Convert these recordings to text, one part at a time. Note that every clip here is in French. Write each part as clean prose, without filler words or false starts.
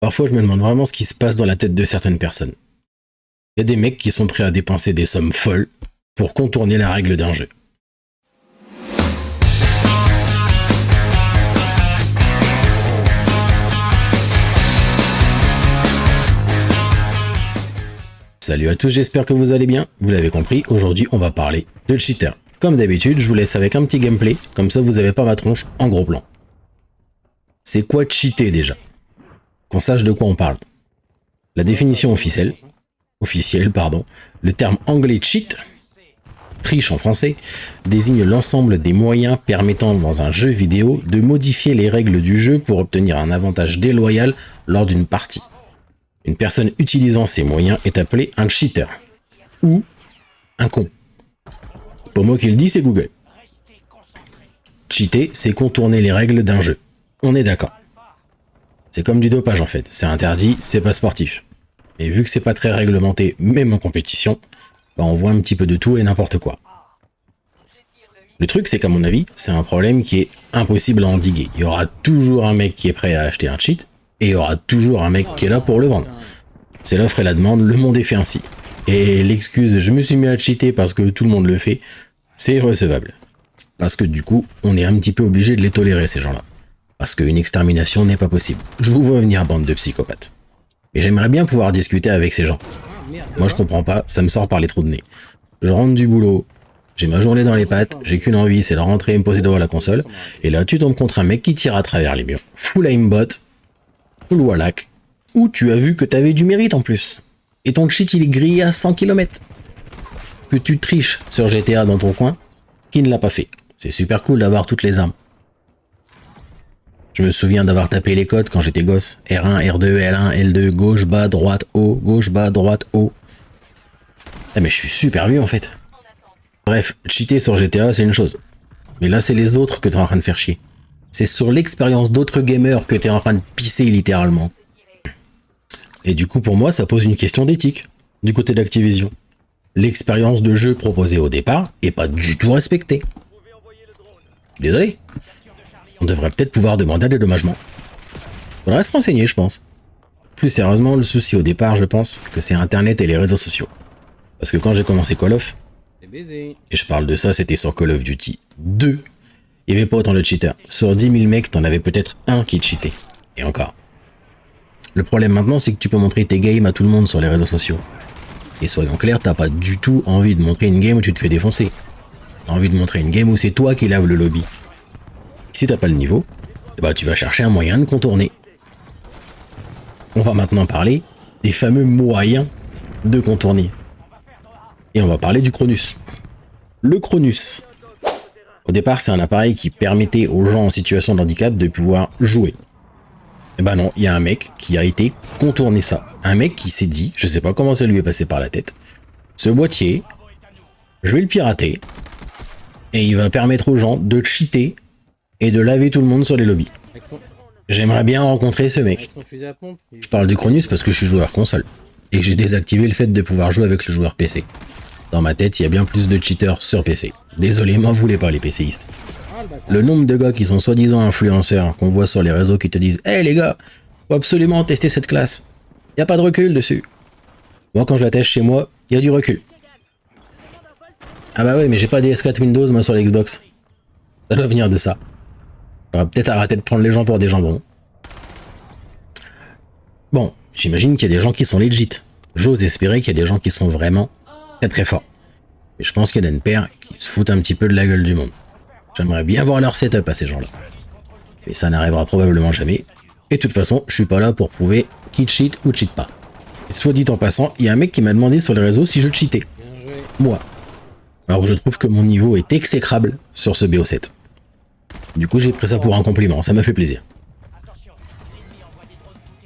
Parfois, je me demande vraiment ce qui se passe dans la tête de certaines personnes. Il y a des mecs qui sont prêts à dépenser des sommes folles pour contourner la règle d'un jeu. Salut à tous, j'espère que vous allez bien. Vous l'avez compris, aujourd'hui on va parler de cheater. Comme d'habitude, je vous laisse avec un petit gameplay, comme ça vous n'avez pas ma tronche en gros plan. C'est quoi cheater déjà? Qu'on sache de quoi on parle. La définition officielle, le terme anglais cheat, triche en français, désigne l'ensemble des moyens permettant dans un jeu vidéo de modifier les règles du jeu pour obtenir un avantage déloyal lors d'une partie. Une personne utilisant ces moyens est appelée un cheater ou un con. C'est pas moi qui le dis, c'est Google. Cheater, c'est contourner les règles d'un jeu. On est d'accord. C'est comme du dopage en fait, c'est interdit, c'est pas sportif. Et vu que c'est pas très réglementé, même en compétition, bah on voit un petit peu de tout et n'importe quoi. Le truc c'est qu'à mon avis, c'est un problème qui est impossible à endiguer. Il y aura toujours un mec qui est prêt à acheter un cheat, et il y aura toujours un mec qui est là pour le vendre. C'est l'offre et la demande, le monde est fait ainsi. Et l'excuse « je me suis mis à cheater parce que tout le monde le fait », c'est irrecevable. Parce que du coup, on est un petit peu obligé de les tolérer ces gens-là. Parce qu'une extermination n'est pas possible. Je vous vois venir, bande de psychopathes. Et j'aimerais bien pouvoir discuter avec ces gens. Moi je comprends pas, ça me sort par les trous de nez. Je rentre du boulot, j'ai ma journée dans les pattes, j'ai qu'une envie, c'est de rentrer et me poser devant la console. Et là tu tombes contre un mec qui tire à travers les murs. Full aimbot, full wallach, où tu as vu que t'avais du mérite en plus. Et ton cheat il est grillé à 100 km. Que tu triches sur GTA dans ton coin, qui ne l'a pas fait. C'est super cool d'avoir toutes les armes. Je me souviens d'avoir tapé les codes quand j'étais gosse. R1, R2, L1, L2, gauche, bas, droite, haut, gauche, bas, droite, haut. Ah mais je suis super vieux en fait. Bref, cheater sur GTA c'est une chose. Mais là c'est les autres que t'es en train de faire chier. C'est sur l'expérience d'autres gamers que t'es en train de pisser littéralement. Et du coup pour moi ça pose une question d'éthique du côté d'Activision. L'expérience de jeu proposée au départ est pas du tout respectée. Désolé. On devrait peut-être pouvoir demander un dédommagement. Faudrait se renseigner, je pense. Plus sérieusement, le souci au départ, je pense, que c'est Internet et les réseaux sociaux. Parce que quand j'ai commencé Call of, et je parle de ça, c'était sur Call of Duty 2, il n'y avait pas autant de cheaters. Sur 10 000 mecs, t'en avais peut-être un qui cheatait. Et encore. Le problème maintenant, c'est que tu peux montrer tes games à tout le monde sur les réseaux sociaux. Et soyons clairs, t'as pas du tout envie de montrer une game où tu te fais défoncer. T'as envie de montrer une game où c'est toi qui laves le lobby. Si t'as pas le niveau, bah tu vas chercher un moyen de contourner. On va maintenant parler des fameux moyens de contourner. Et on va parler du Cronus. Le Cronus. Au départ, c'est un appareil qui permettait aux gens en situation de handicap de pouvoir jouer. Et bah non, il y a un mec qui a été contourner ça. Un mec qui s'est dit, je sais pas comment ça lui est passé par la tête, ce boîtier, je vais le pirater, et il va permettre aux gens de cheater et de laver tout le monde sur les lobbies. J'aimerais bien rencontrer ce mec. Je parle du Cronus parce que je suis joueur console. Et que j'ai désactivé le fait de pouvoir jouer avec le joueur PC. Dans ma tête, il y a bien plus de cheaters sur PC. Désolé, m'en voulez pas les PCistes. Le nombre de gars qui sont soi-disant influenceurs, qu'on voit sur les réseaux qui te disent « Hey les gars, faut absolument tester cette classe. Y a pas de recul dessus. » Moi quand je la teste chez moi, il y a du recul. Ah bah ouais, mais j'ai pas des S4 Windows moi sur la Xbox. Ça doit venir de ça. On va peut-être arrêter de prendre les gens pour des jambons. Bon, j'imagine qu'il y a des gens qui sont legit. J'ose espérer qu'il y a des gens qui sont vraiment très très forts. Et je pense qu'il y a une paire qui se foutent un petit peu de la gueule du monde. J'aimerais bien voir leur setup à ces gens-là. Mais ça n'arrivera probablement jamais. Et de toute façon, je suis pas là pour prouver qui cheat ou cheat pas. Et soit dit en passant, il y a un mec qui m'a demandé sur les réseaux si je cheatais. Moi. Alors que je trouve que mon niveau est exécrable sur ce BO7. Du coup, j'ai pris ça pour un compliment, ça m'a fait plaisir.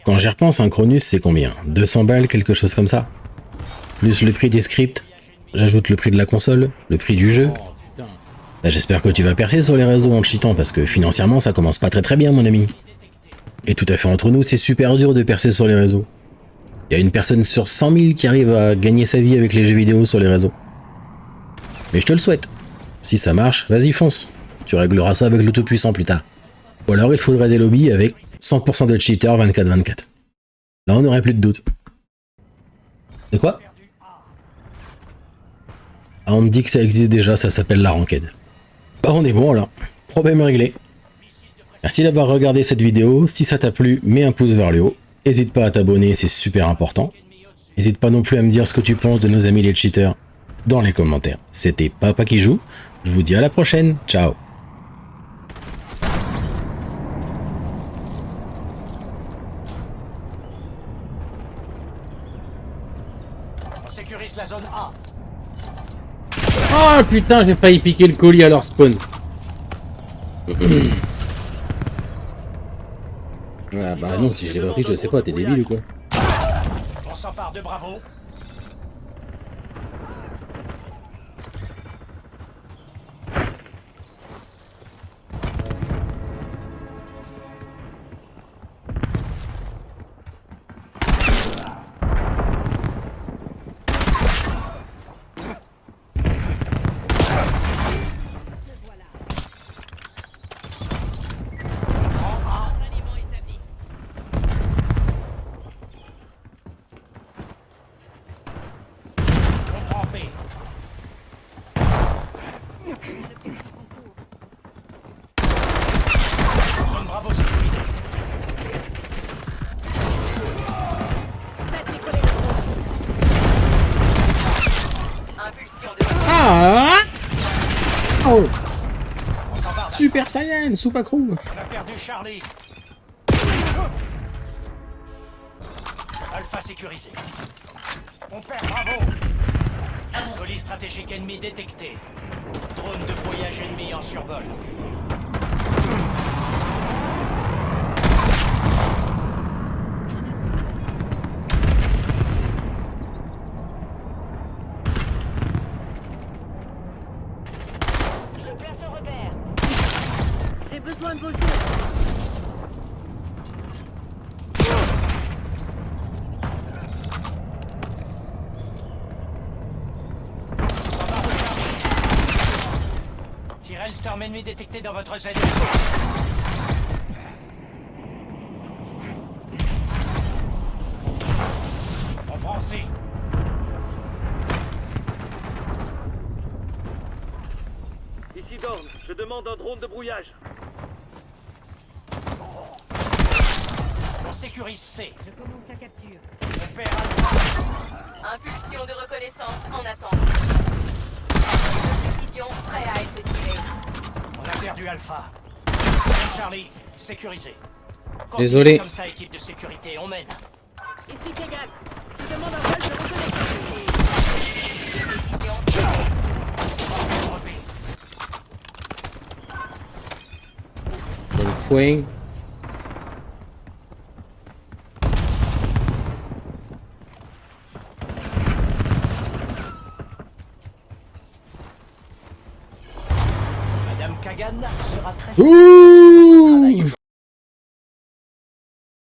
Quand j'y repense, un Cronus, c'est combien? 200 balles, quelque chose comme ça? Plus le prix des scripts, j'ajoute le prix de la console, le prix du jeu. Bah, j'espère que tu vas percer sur les réseaux en cheatant, parce que financièrement, ça commence pas très très bien, mon ami. Et tout à fait entre nous, c'est super dur de percer sur les réseaux. Il y a une personne sur 100 000 qui arrive à gagner sa vie avec les jeux vidéo sur les réseaux. Mais je te le souhaite. Si ça marche, vas-y fonce. Tu régleras ça avec le tout-puissant plus tard. Ou alors il faudrait des lobbies avec 100% de cheaters 24/24. Là, on n'aurait plus de doute. C'est quoi? Ah, on me dit que ça existe déjà, ça s'appelle la ranked. Bah, on est bon alors. Problème réglé. Merci d'avoir regardé cette vidéo. Si ça t'a plu, mets un pouce vers le haut. N'hésite pas à t'abonner, c'est super important. N'hésite pas non plus à me dire ce que tu penses de nos amis les cheaters dans les commentaires. C'était Papa qui joue. Je vous dis à la prochaine. Ciao. On sécurise la zone A. Oh putain, j'ai failli piquer le colis à leur spawn. Ah bah non, si je l'ai pas pris, je sais pas, t'es débile ou quoi? On s'empare de Bravo. On prend B. Zone Bravo sécurisée. Ah oh, On s'empare d'Alpha. Super Saiyan, Supacrou. On a perdu Charlie. Alpha sécurisé. On perd Bravo. Colis stratégique ennemi détecté. Drone de voyage ennemi en survol. Je perds ce repère. J'ai besoin de vos soins. S'empare de Charlie. Tyrell Storm ennemi détecté dans votre zone. On prend C. Ici Dorn, je demande un drone de brouillage. On sécurise C. Je commence la capture. On perd Alpha. Impulsion de reconnaissance en attente. Précision prêt à être tiré. On a perdu Alpha. Charlie, sécurisé. Continuez Désolé. Comme ça, équipe de sécurité, on mène. Ici Tegan. Je demande un vol de reconnaissance. Précision. Repé. Dans le fouet. Madame Kagan sera très... Ouh